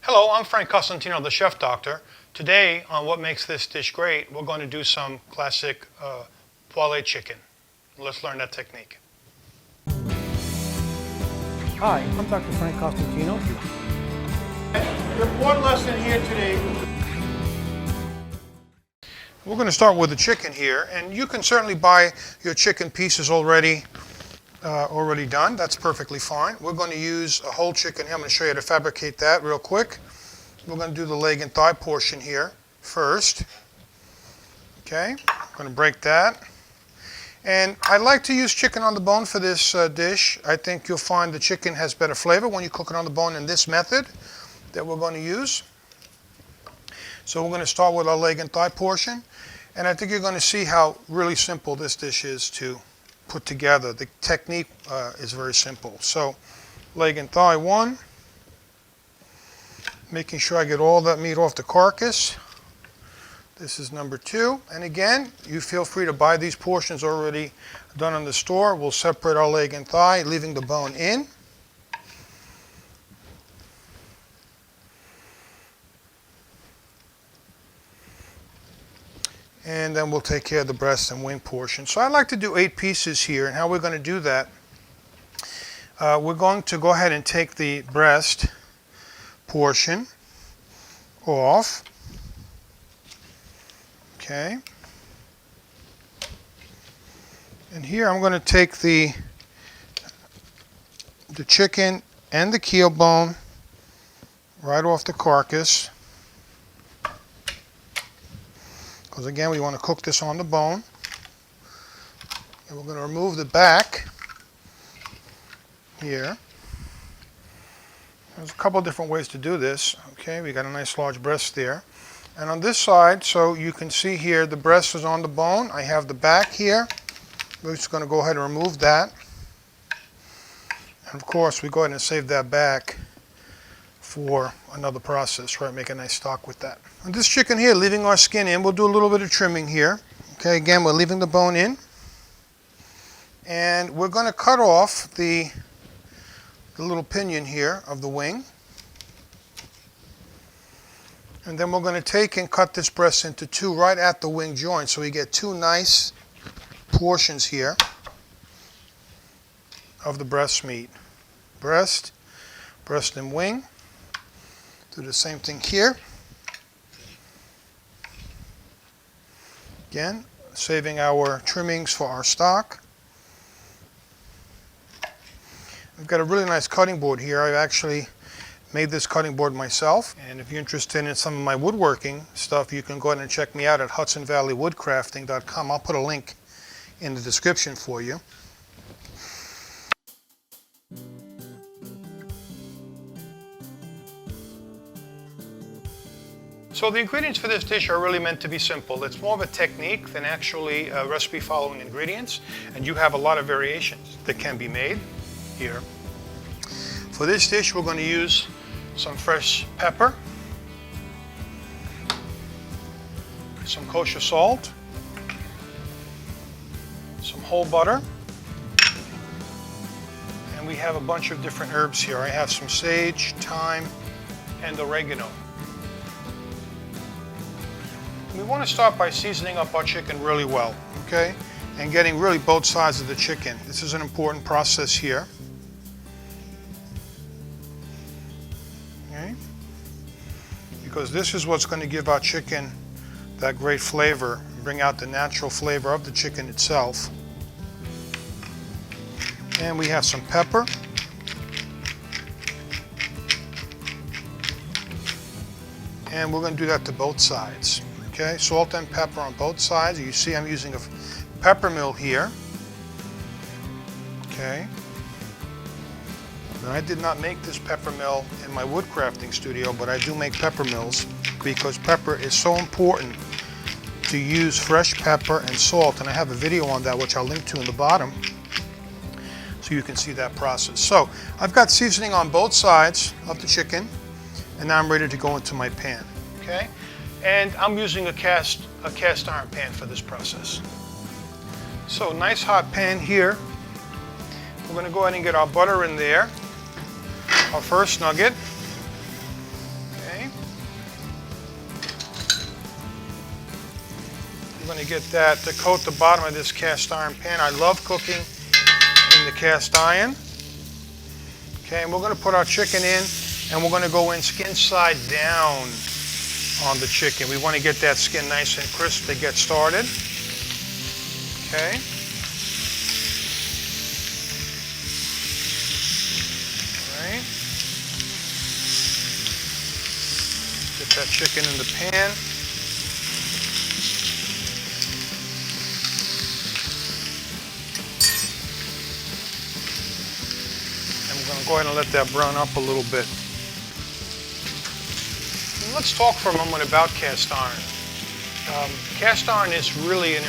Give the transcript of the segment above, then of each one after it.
Hello, I'm Frank Costantino, the Chef Doctor. Today, on What Makes This Dish Great, we're going to do some classic poêlé chicken. Let's learn that technique. Hi, I'm Dr. Frank Costantino. Your important lesson here today. We're going to start with the chicken here, and you can certainly buy your chicken pieces already done. That's perfectly fine. We're going to use a whole chicken here. I'm going to show you how to fabricate that real quick. We're going to do the leg and thigh portion here first. Okay, I'm going to break that. And I like to use chicken on the bone for this dish. I think you'll find the chicken has better flavor when you cook it on the bone in this method that we're going to use. So we're going to start with our leg and thigh portion. And I think you're going to see how really simple this dish is to put together. The technique is very simple. So leg and thigh one. Making sure I get all that meat off the carcass. This is number two. And again, you feel free to buy these portions already done in the store. We'll separate our leg and thigh, leaving the bone in. And then we'll take care of the breast and wing portion. So I like to do 8 pieces here, and how we're going to do that, we're going to go ahead and take the breast portion off. Okay. And here I'm going to take the chicken and the keel bone right off the carcass. Because again, we want to cook this on the bone. And we're going to remove the back here. There's a couple of different ways to do this. Okay, we got a nice large breast there. And on this side, so you can see here, the breast is on the bone. I have the back here. We're just going to go ahead and remove that. And of course, we go ahead and save that back for another process, right? Make a nice stock with that. And this chicken here, leaving our skin in, we'll do a little bit of trimming here. Okay, again, we're leaving the bone in. And we're going to cut off the little pinion here of the wing. And then we're going to take and cut this breast into 2 right at the wing joint, so we get 2 nice portions here of the breast meat. Breast and wing. Do the same thing here. Again, saving our trimmings for our stock. I've got a really nice cutting board here. I've actually made this cutting board myself. And if you're interested in some of my woodworking stuff, you can go ahead and check me out at Hudson Valley Woodcrafting.com. I'll put a link in the description for you. So the ingredients for this dish are really meant to be simple. It's more of a technique than actually recipe following ingredients, and you have a lot of variations that can be made here. For this dish, we're going to use some fresh pepper, some kosher salt, some whole butter, and we have a bunch of different herbs here. I have some sage, thyme, and oregano. We want to start by seasoning up our chicken really well, okay? And getting really both sides of the chicken. This is an important process here. Okay? Because this is what's going to give our chicken that great flavor, bring out the natural flavor of the chicken itself. And we have some pepper. And we're going to do that to both sides. Okay, salt and pepper on both sides. You see I'm using a pepper mill here. Okay. Now, I did not make this pepper mill in my woodcrafting studio, but I do make pepper mills because pepper is so important to use fresh pepper and salt. And I have a video on that, which I'll link to in the bottom, so you can see that process. So I've got seasoning on both sides of the chicken, and now I'm ready to go into my pan. Okay. And I'm using a cast iron pan for this process. So nice hot pan here. We're going to go ahead and get our butter in there. Our first nugget. Okay. I'm going to get that to coat the bottom of this cast iron pan. I love cooking in the cast iron. Okay, and we're going to put our chicken in, and we're going to go in skin side down on the chicken. We want to get that skin nice and crisp to get started. Okay. All right. Get that chicken in the pan. And we're going to go ahead and let that brown up a little bit. Let's talk for a moment about cast iron. Cast iron is really a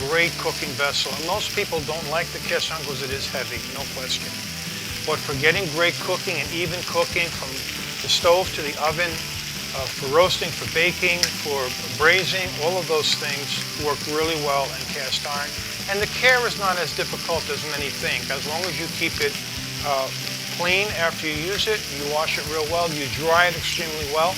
great cooking vessel, and most people don't like the cast iron because it is heavy, no question. But for getting great cooking and even cooking from the stove to the oven, for roasting, for baking, for braising, all of those things work really well in cast iron. And the care is not as difficult as many think. As long as you keep it clean after you use it, you wash it real well, you dry it extremely well,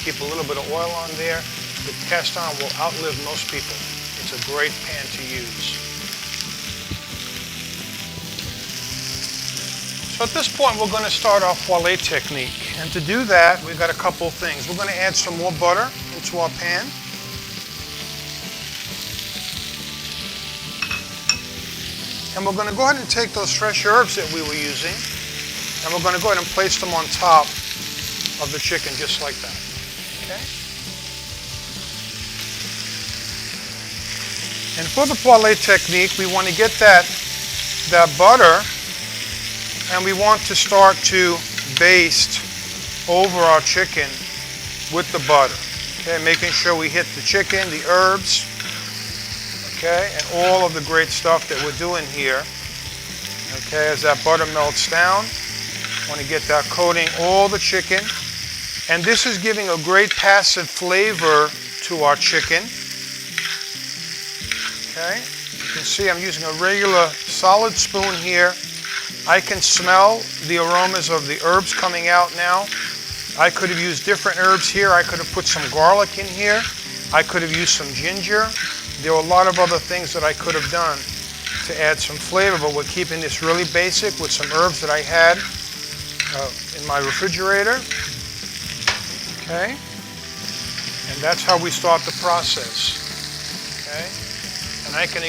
keep a little bit of oil on there. The cast iron will outlive most people. It's a great pan to use. So at this point, we're going to start our poêlé technique. And to do that, we've got a couple things. We're going to add some more butter into our pan. And we're going to go ahead and take those fresh herbs that we were using, and we're going to go ahead and place them on top of the chicken just like that. Okay. And for the poêlé technique, we want to get that butter, and we want to start to baste over our chicken with the butter. Okay, making sure we hit the chicken, the herbs, okay, and all of the great stuff that we're doing here. Okay, as that butter melts down, I want to get that coating all the chicken. And this is giving a great passive flavor to our chicken. Okay, you can see I'm using a regular solid spoon here. I can smell the aromas of the herbs coming out now. I could have used different herbs here. I could have put some garlic in here. I could have used some ginger. There are a lot of other things that I could have done to add some flavor, but we're keeping this really basic with some herbs that I had in my refrigerator. Okay, and that's how we start the process. Okay, and I can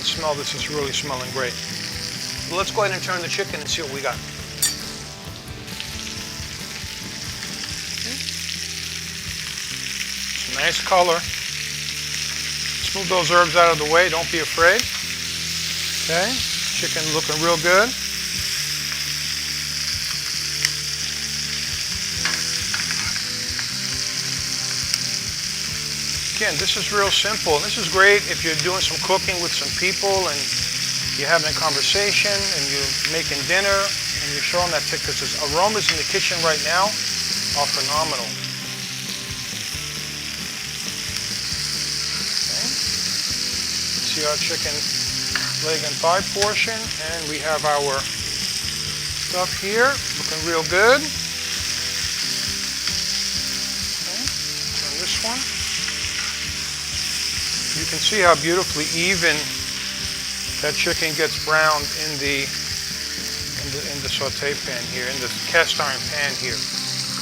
smell this is really smelling great. So let's go ahead and turn the chicken and see what we got. Some nice color. Move those herbs out of the way, don't be afraid. Okay, chicken looking real good. Again, this is real simple. This is great if you're doing some cooking with some people and you're having a conversation and you're making dinner and you're showing that because the aromas in the kitchen right now are phenomenal. See our chicken leg and thigh portion, and we have our stuff here looking real good. Okay, turn this one. You can see how beautifully even that chicken gets browned in the saute pan here, in the cast iron pan here.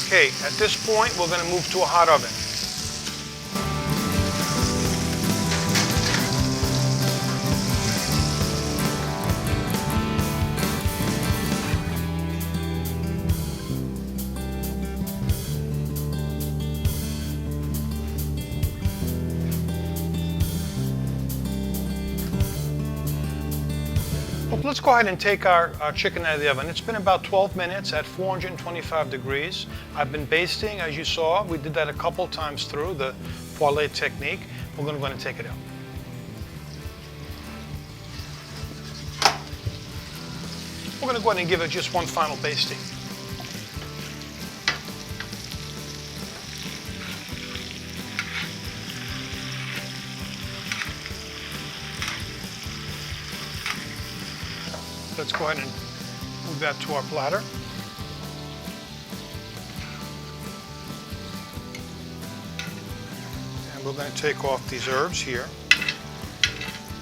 Okay, at this point we're going to move to a hot oven. Let's go ahead and take our chicken out of the oven. It's been about 12 minutes at 425 degrees. I've been basting, as you saw. We did that a couple times through the poêlé technique. We're going to take it out. We're going to go ahead and give it just one final basting. Let's go ahead and move that to our platter. And we're going to take off these herbs here.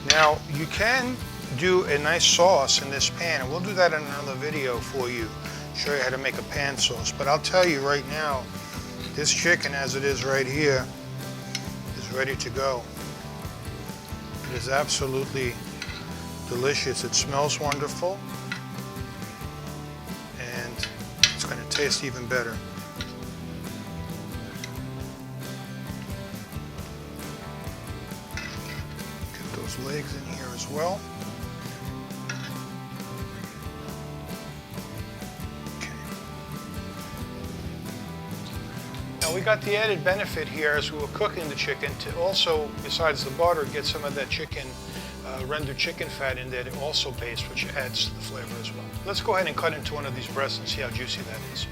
Now, you can do a nice sauce in this pan, and we'll do that in another video for you. Show you how to make a pan sauce. But I'll tell you right now, this chicken as it is right here is ready to go. It is absolutely delicious. It smells wonderful, and it's going to taste even better. Get those legs in here as well. Now we got the added benefit here as we were cooking the chicken to also, besides the butter, get some of that chicken, rendered chicken fat in there to also baste, which adds to the flavor as well. Let's go ahead and cut into one of these breasts and see how juicy that is.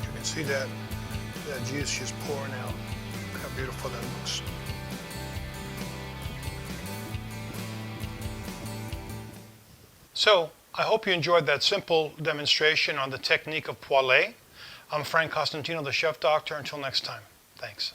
You can see that juice just pouring out. Look how beautiful that looks. So, I hope you enjoyed that simple demonstration on the technique of poêlé. I'm Frank Costantino, the Chef Doctor. Until next time, thanks.